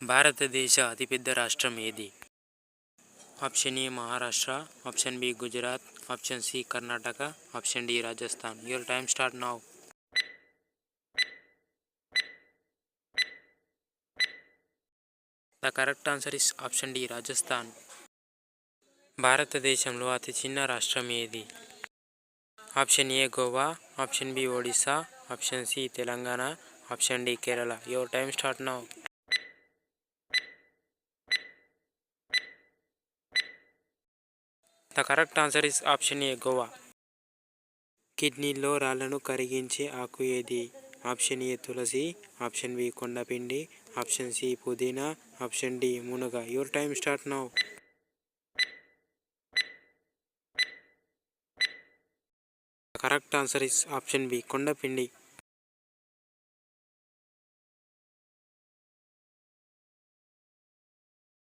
భారతదేశ అతిపెద్ద రాష్ట్రం ఏది? Option A Maharashtra, option B Gujarat, option C Karnataka, option D Rajasthan. Your time start now. The correct answer is option D Rajasthan. భారతదేశంలో అతి చిన్న రాష్ట్రం ఏది? Option A Goa, option B Odisha, option C Telangana, option D Kerala. Your time start now. The correct answer is option A Goa. కిడ్నీలో రాళ్లను కరిగించే ఆకు ఏది? ఆప్షన్ ఏ తులసి, ఆప్షన్ బి కొండపిండి, ఆప్షన్ సి పుదీనా, ఆప్షన్ డి మునగ. Your time start now. The correct answer is option B కొండపిండి.